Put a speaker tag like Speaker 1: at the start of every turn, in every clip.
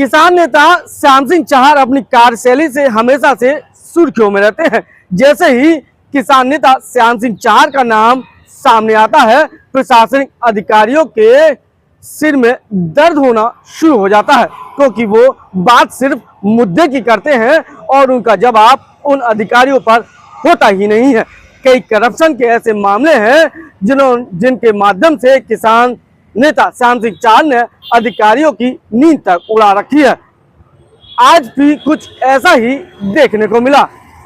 Speaker 1: किसान नेता श्याम सिंह चहर अपनी कार्यशैली से हमेशा से सुर्खियों में रहते हैं। जैसे ही किसान नेता श्याम सिंह चहर का नाम सामने आता है, प्रशासनिक अधिकारियों के सिर में दर्द होना शुरू हो जाता है, क्योंकि वो बात सिर्फ मुद्दे की करते हैं और उनका जवाब उन अधिकारियों पर होता ही नहीं है। कई करप्शन के ऐसे मामले हैं जिनके माध्यम से किसान नेता श्याम सिंह चहर ने अधिकारियों की नींद तक उड़ा रखी है। आज भी कुछ ऐसा ही देखने को मिला।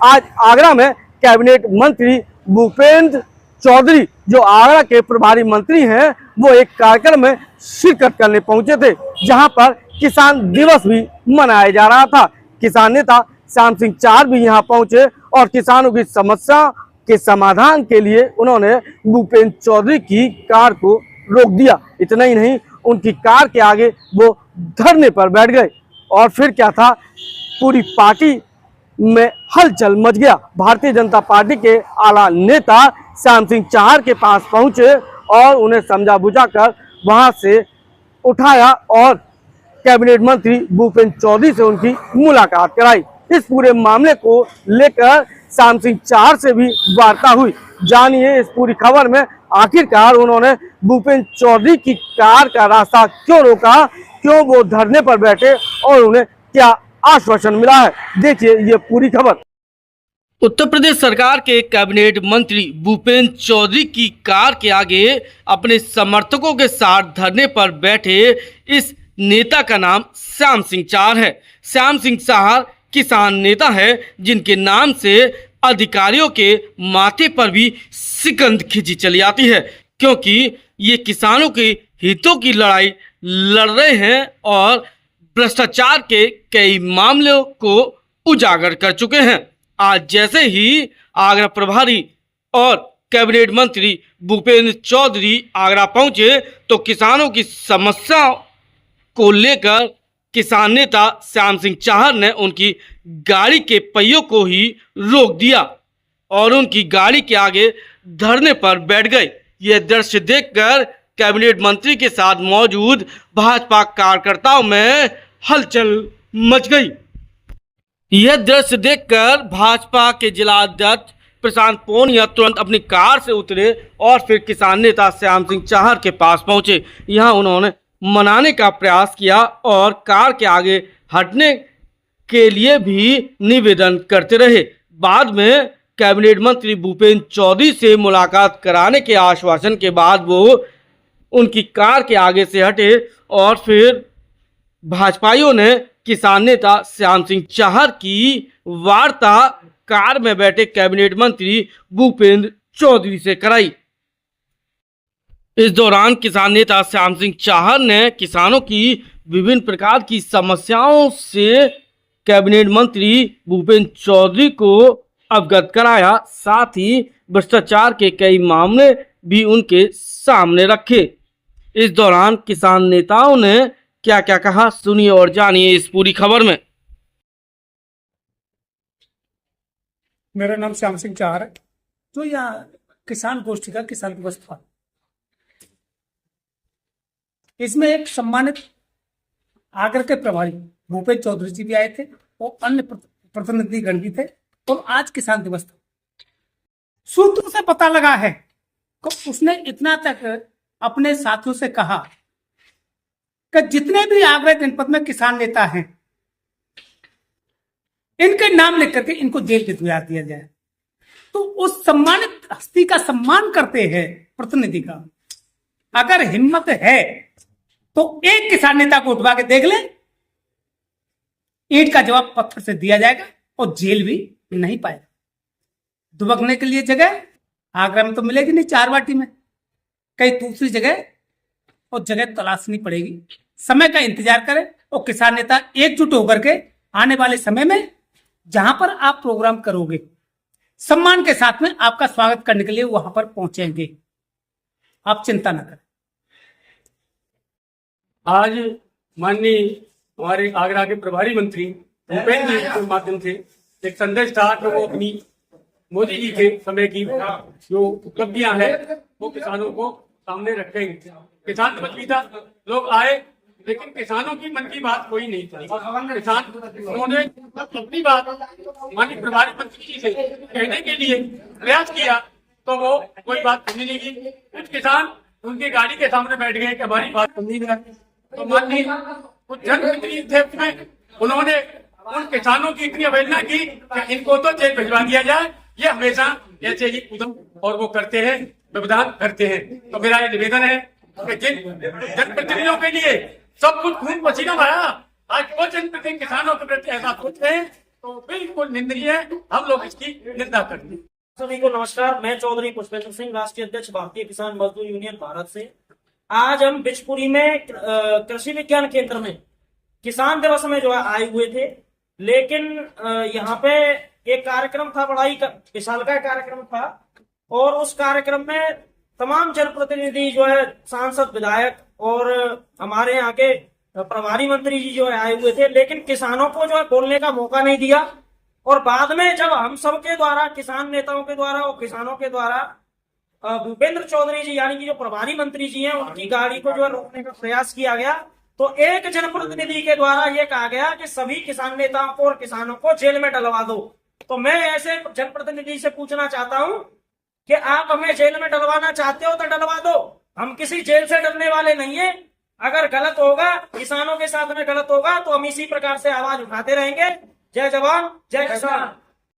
Speaker 1: आज आगरा में कैबिनेट मंत्री भूपेंद्र चौधरी, जो आगरा के प्रभारी मंत्री हैं, वो एक कार्यक्रम में शिरकत करने पहुंचे थे, जहां पर किसान दिवस भी मनाया जा रहा था। किसान नेता श्याम सिंह चहर भी यहां पहुंचे और किसानों की समस्या के समाधान के लिए उन्होंने भूपेंद्र चौधरी की कार को रोक दिया। इतना ही नहीं, उनकी कार के आगे वो धरने पर बैठ गए और फिर क्या था, पूरी पार्टी में हलचल मच गया। भारतीय जनता पार्टी के आला नेता श्याम सिंह चहर के पास पहुंचे और उन्हें समझा बुझाकर वहां से उठाया और कैबिनेट मंत्री भूपेंद्र चौधरी से उनकी मुलाकात कराई। इस पूरे मामले को लेकर श्याम सिंह चहर से भी वार्ता हुई। जानिए इस पूरी खबर में आखिरकार उन्होंने भूपेंद्र चौधरी की कार का रास्ता क्यों रोका, क्यों वो धरने पर बैठे और उन्हें क्या आश्वासन मिला है। देखिए ये पूरी खबर।
Speaker 2: उत्तर प्रदेश सरकार के कैबिनेट मंत्री भूपेंद्र चौधरी की कार के आगे अपने समर्थकों के साथ धरने पर बैठे इस नेता का नाम श्याम सिंह चहर है। श्याम सिंह चहर किसान नेता है, जिनके नाम से अधिकारियों के माथे पर भी सिकंद खींची चली आती है, क्योंकि ये किसानों के हितों की लड़ाई लड़ रहे हैं और भ्रष्टाचार के कई मामलों को उजागर कर चुके हैं। आज जैसे ही आगरा प्रभारी और कैबिनेट मंत्री भूपेंद्र चौधरी आगरा पहुंचे तो किसानों की समस्या को लेकर किसान नेता श्याम सिंह चहर ने उनकी गाड़ी के पहियों को ही रोक दिया और उनकी गाड़ी के आगे धरने पर बैठ गए। यह दृश्य देखकर कैबिनेट मंत्री के साथ मौजूद भाजपा कार्यकर्ताओं में हलचल मच गई। यह दृश्य देखकर भाजपा के जिला अध्यक्ष प्रशांत पूनिया तुरंत अपनी कार से उतरे और फिर किसान नेता श्याम सिंह चहर के पास पहुंचे। यहां उन्होंने मनाने का प्रयास किया और कार के आगे हटने के लिए भी निवेदन करते रहे। बाद में कैबिनेट मंत्री भूपेंद्र चौधरी से मुलाकात कराने के आश्वासन के बाद वो उनकी कार के आगे से हटे और फिर भाजपाइयों ने किसान नेता श्याम सिंह चहर की वार्ता कार में बैठे कैबिनेट मंत्री भूपेंद्र चौधरी से कराई। इस दौरान किसान नेता श्याम सिंह चहर ने किसानों की विभिन्न प्रकार की समस्याओं से कैबिनेट मंत्री भूपेंद्र चौधरी को अवगत कराया, साथ ही भ्रष्टाचार के कई मामले भी उनके सामने रखे। इस दौरान किसान नेताओं ने क्या क्या कहा, सुनिए और जानिए इस पूरी खबर में।
Speaker 3: मेरा नाम श्याम सिंह चहर है। तो यह किसान गोष्ठी का किसान दिवस था। इसमें एक सम्मानित आगरा के प्रभारी भूपेंद्र चौधरी जी भी आए थे और अन्य प्रतिनिधि गण भी थे और आज किसान दिवस था। सूत्रों से पता लगा है कि उसने इतना तक अपने साथियों से कहा कि जितने भी आगरा जनपद में किसान नेता हैं, इनके नाम लिख करके इनको जेल भिजवा दिया जाए। तो उस सम्मानित हस्ती का सम्मान करते हैं प्रतिनिधि का। अगर हिम्मत है तो एक किसान नेता को उठवा के देख ले, ईंट का जवाब पत्थर से दिया जाएगा और जेल भी नहीं पाएगा। दुबकने के लिए जगह आगरा में तो मिलेगी नहीं, चार बाटी में, कहीं दूसरी जगह और जगह तलाशनी पड़ेगी। समय का इंतजार करें और किसान नेता एकजुट होकर के आने वाले समय में जहां पर आप प्रोग्राम करोगे, सम्मान के साथ में आपका स्वागत करने के लिए वहां पर पहुंचेंगे। आप चिंता न करें।
Speaker 4: आज माननीय हमारे आगरा के प्रभारी मंत्री भूपेंद्र जी के माध्यम से एक संदेश था कि वो अपनी मोदी जी के समय की जो उपलब्धियां हैं वो किसानों को सामने रखेंगे। किसान दिवस भी था, लोग आए, लेकिन किसानों की मन की बात कोई नहीं थी। किसान उन्होंने अपनी बात माननीय प्रभारी मंत्री जी से कहने के लिए प्रयास किया तो वो कोई बात सुनी नहीं की। कुछ किसान उनकी गाड़ी के सामने बैठ गए कि हमारी बात सुनी नहीं। तो माननीय कुछ जनप्रतिनिधि थे उसमें, उन्होंने उन किसानों की इतनी अवहेलना की कि इनको तो जेल भिजवा दिया जाए। ये हमेशा ऐसे ही उद्यम और वो करते हैं, व्यवधान करते हैं। तो मेरा ये निवेदन है कि जिन जनप्रतिनिधियों के लिए सब कुछ खून पसीना बहाया, आज वो जनप्रतिनिधि किसानों के प्रति ऐसा सोच रहे हैं तो बिल्कुल निंदनीय है। हम लोग इसकी निंदा करते हैं।
Speaker 5: सभी को नमस्कार। मैं चौधरी पुष्पेंद्र सिंह, राष्ट्रीय अध्यक्ष भारतीय किसान मजदूर यूनियन भारत से। आज हम बिचपुरी में कृषि विज्ञान केंद्र में किसान दिवस में जो है आए हुए थे, लेकिन यहाँ पे एक कार्यक्रम था, बड़ा ही विशाल का कार्यक्रम था और उस कार्यक्रम में तमाम जनप्रतिनिधि जो है, सांसद, विधायक और हमारे यहाँ के प्रभारी मंत्री जी जो है आए हुए थे, लेकिन किसानों को जो है बोलने का मौका नहीं दिया। और बाद में जब हम सबके द्वारा, किसान नेताओं के द्वारा और किसानों के द्वारा भूपेंद्र चौधरी जी यानी कि जो प्रभारी मंत्री जी हैं, उनकी गाड़ी को जो है रोकने का प्रयास किया गया, तो एक जनप्रतिनिधि के द्वारा यह कहा गया कि सभी किसान नेताओं को और किसानों को जेल में डलवा दो। तो मैं ऐसे जनप्रतिनिधि से पूछना चाहता हूं कि आप हमें जेल में डलवाना चाहते हो तो डलवा दो, हम किसी जेल से डरने वाले नहीं है। अगर गलत होगा, किसानों के साथ में गलत होगा, तो हम इसी प्रकार से आवाज उठाते रहेंगे। जय जवान जय किसान।